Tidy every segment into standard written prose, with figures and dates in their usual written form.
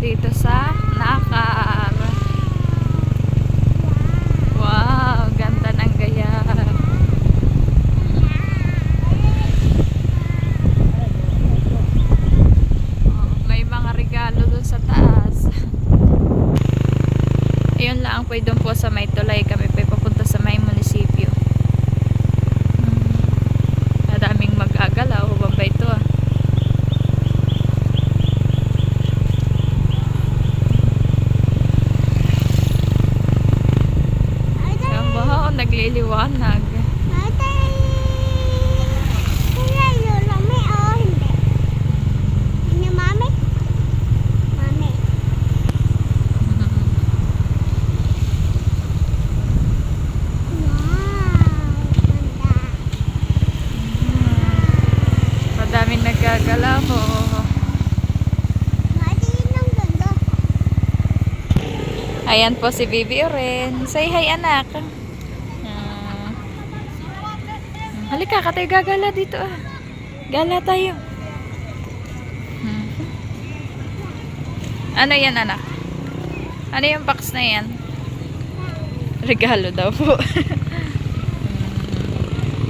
dito sa Nakar. Wow, ganda ng gaya. Oh, may mga regalo dun sa taas. Ayun lang po, doon po sa may tulay kami po papunta sa may munisipyo. Madaming mag-agalaw. Ba ito ah. Nagliliwanag. Madaming nagagalaw ho. Ayan po si Bibi Oren. Say hi anak. Halika, katay gagala dito ah. Gala tayo. Ano yan anak? Ano yung box na yan? Regalo daw po.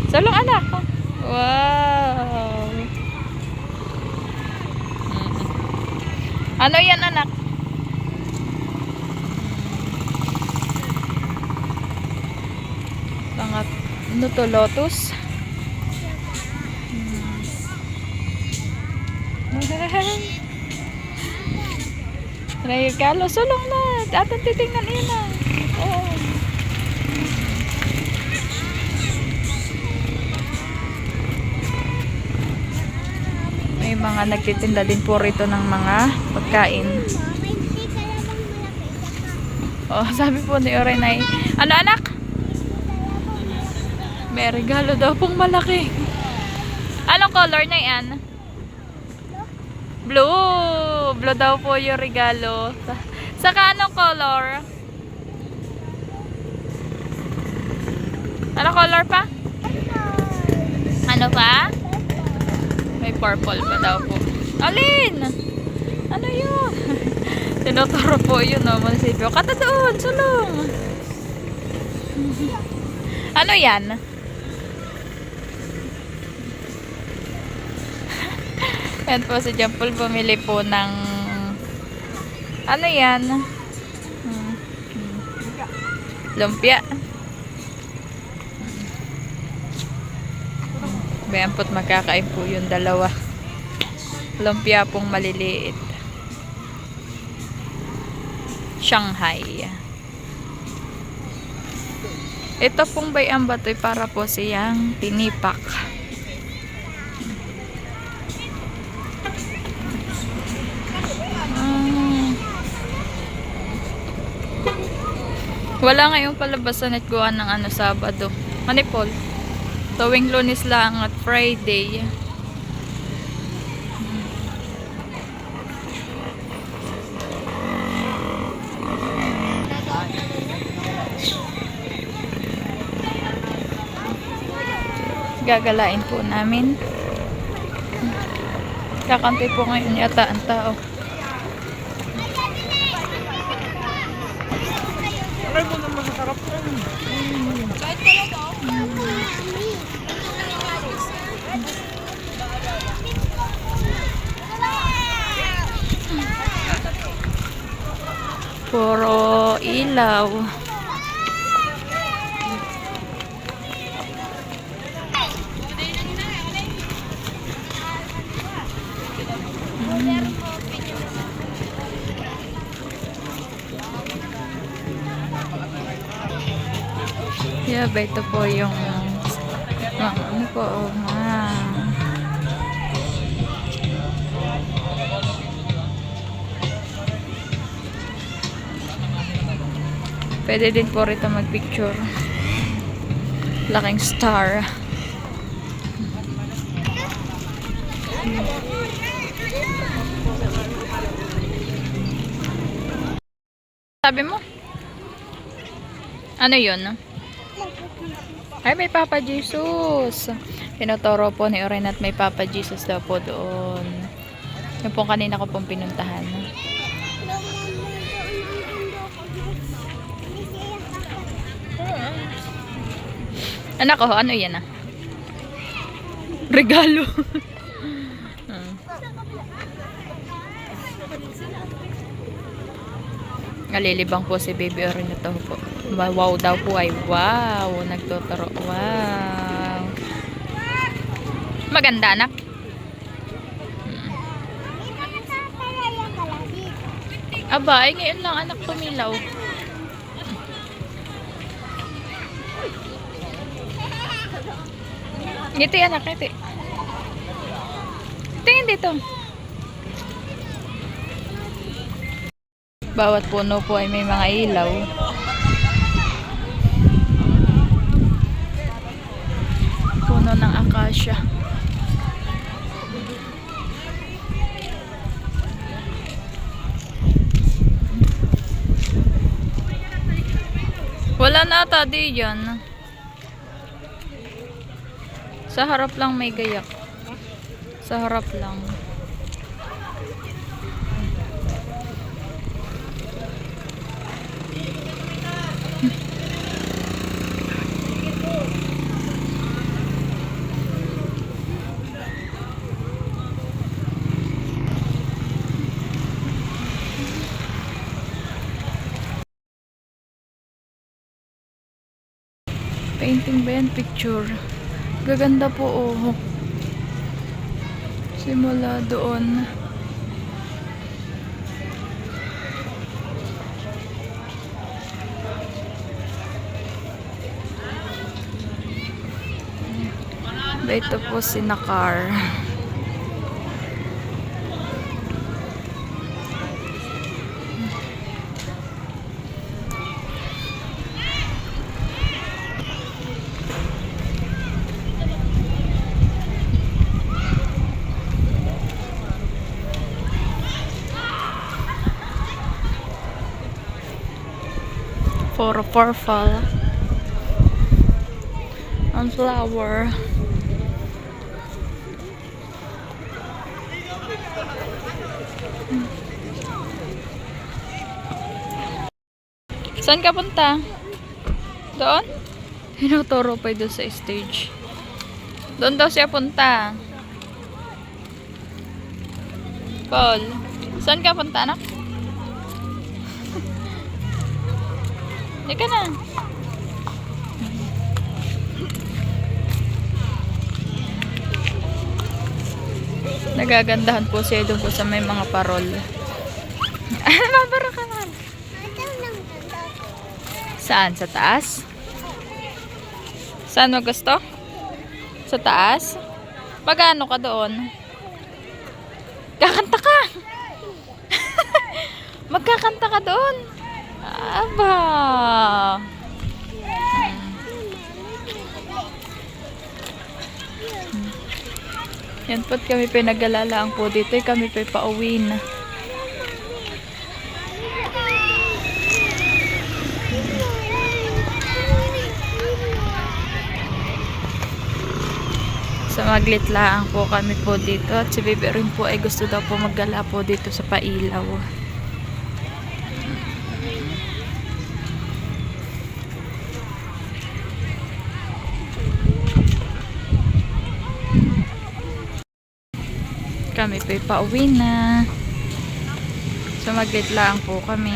Salong anak. Wow. Ano yan anak? Pangat, ano to, lotus? Regalo, sulong na. Atang titingnan yun na. Oh. May mga nagtitinda din po rito ng mga pagkain. Oh, sabi po ni Oren ay, ano anak? May regalo daw pong malaki. Anong color na yan? Blue. Blue daw po yung regalo. Saka anong color? Anong color pa? Ano pa? May purple pa daw po. Alin? Ano yun? Tinuturo po yun, no? Munisipyo. Kata doon, sulong. Ano yan? Yan po si Jampol, bumili po ng ano yan? Lumpia. Bayan po't magkakain po yung dalawa. Lumpia pong maliliit. Shanghai. Ito pong bayan batoy para po siyang tinipak. Wala ngayong palabasan at gawa ng ano, Sabado. Manipol. Tuwing Lunes lang at Friday. Gagalain po namin. Kakantay po ngayon yata ang tao. Ay, mo naman masarap yan. Kahit pala ba? Puro ilaw. Yeah, ba ito po yung ano po, pwede din po rito magpicture. Laking star. Sabi mo? Ano yun? Ay, may Papa Jesus. Tinuturo po ni Oren at may Papa Jesus daw po doon. Yung pong kanina ko pong pinuntahan. Anak ko, ano yan ah? Regalo. Hmm. Nalilibang po si Baby Orinoto po. Wow daw po ay wow. Nagtuturo. Wow. Maganda anak. Aba, ay ngayon lang anak tumilaw. Ngiti anak, ngiti. Tingin dito. Bawat puno po ay may mga ilaw. Puno ng acacia. Wala na ata di yan. Sa harap lang may gayak. Sa harap lang. Painting ba yan? Picture. Gaganda po oh. Simula doon. Ito po si Nakar. For a purple and flower. Saan ka punta? Doon? Hinuturo pa doon sa stage. Doon daw siya punta. Paul, saan ka punta anak? Hindi ka na. Nagagandahan po siya doon po sa may mga parol. Mabara ka na. Saan? Sa taas? Saan mo gusto? Sa taas? Magano ka doon? Kakanta ka! Magkakanta ka doon? Aba! Yan po't kami pinag-alalaan po dito. Kami pauwi na. Sa Maglit lang po kami po dito. At si Bebe rin po ay gusto daw po maggala po dito sa Pailaw. Kami pauwi na. Sa Maglit lang po kami.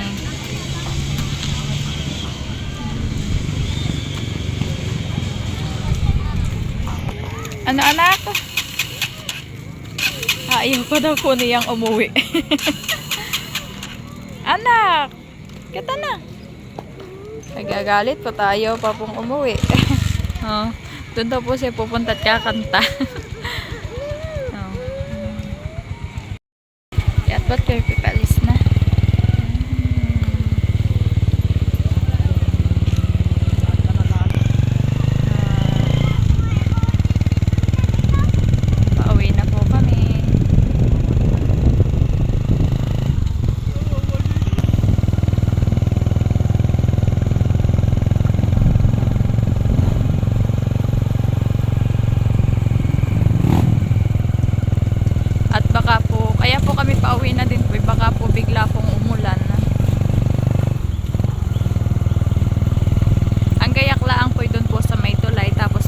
Ano anak? Ayaw pa daw po niyang umuwi. Anak! Kita na. Nagagalit pa tayo pa pong umuwi. Oh, doon daw po siya pupunta at kakanta. Oh. At ba't kayo pipalis na? Kaya po kami pauwi na din po. Baka po bigla pong umulan. Ang gayak laang po doon po sa may tulay. Tapos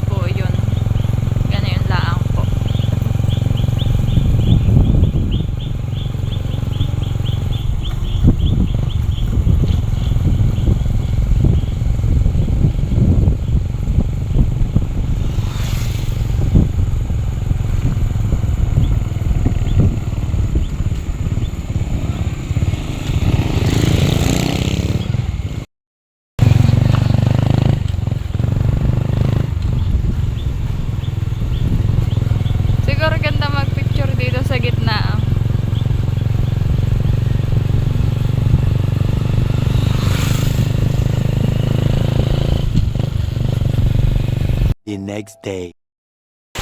the next day.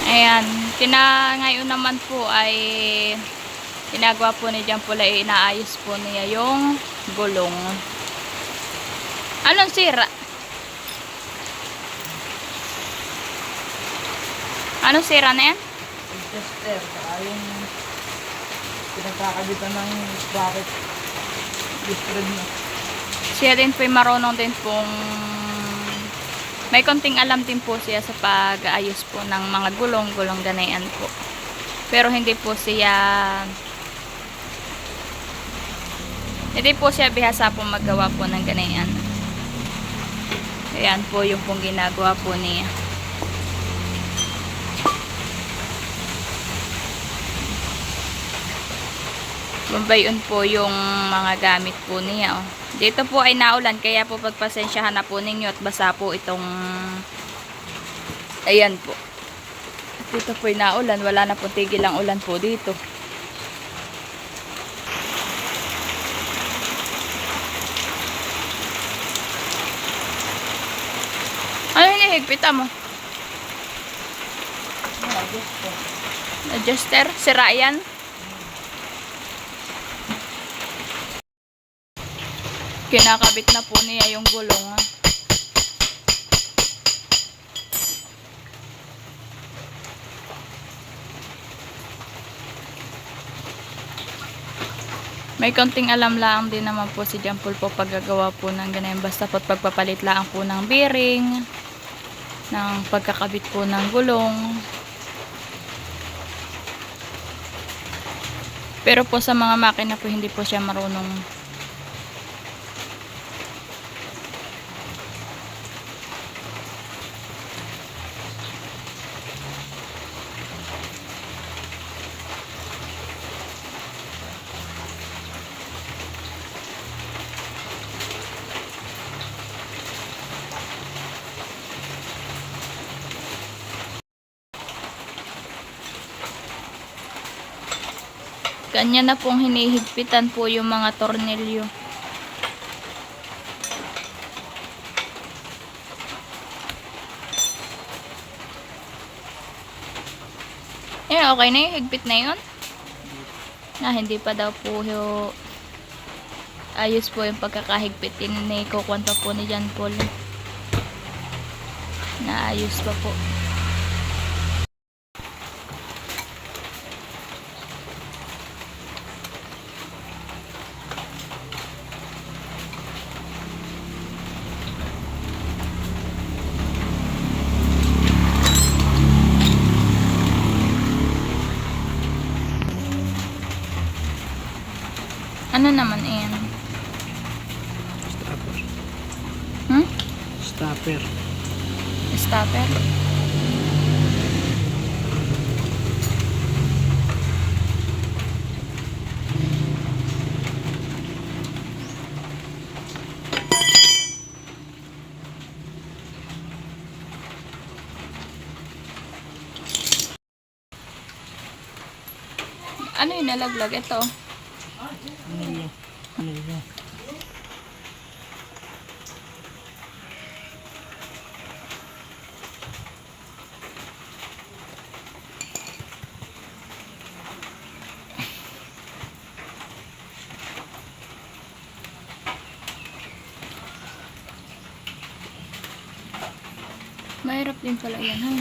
Ayan, ngayon naman po ay ginagawa po ni John Paul ay inaayos po niya yung gulong. Anong sira? Anong sira na yan? Yung tester, saka yung pinagkakabitan ng bracket. Discred na. Siya din po marunong din pong may konting alam din po siya sa pag-aayos po ng mga gulong ganayan po. Pero hindi po siya bihasa po maggawa po ng ganayan. Ayan po yung pong ginagawa po niya. Bambayon po yung mga gamit po niya. Oh. Dito po ay naulan, kaya po pagpasensyahan na po ninyo at basa po itong ayan po. Dito po ay naulan, wala na po tigil ang ulan po dito. Ano hinihigpitan mo? Adjuster? Sira yan? Kinakabit na po niya yung gulong. May konting alam lang din naman po si John Paul po paggagawa po ng ganyan. Basta po pagpapalit lang po ng bearing, ng pagkakabit po ng gulong. Pero po sa mga makina po hindi po siya marunong. Kanya na pong hinihigpitan po yung mga tornilyo. Eh, okay na yung higpit na yun? Hindi pa daw po yung ayos po yung pagkakahigpit. Kukwento po ni John Paul. Naayos pa po. Ano naman yan? Stopper. Hmm? Stopper. Stopper? Ano yung nalaglag? Ito. Ano yun? Mahirap din pala yan, ha?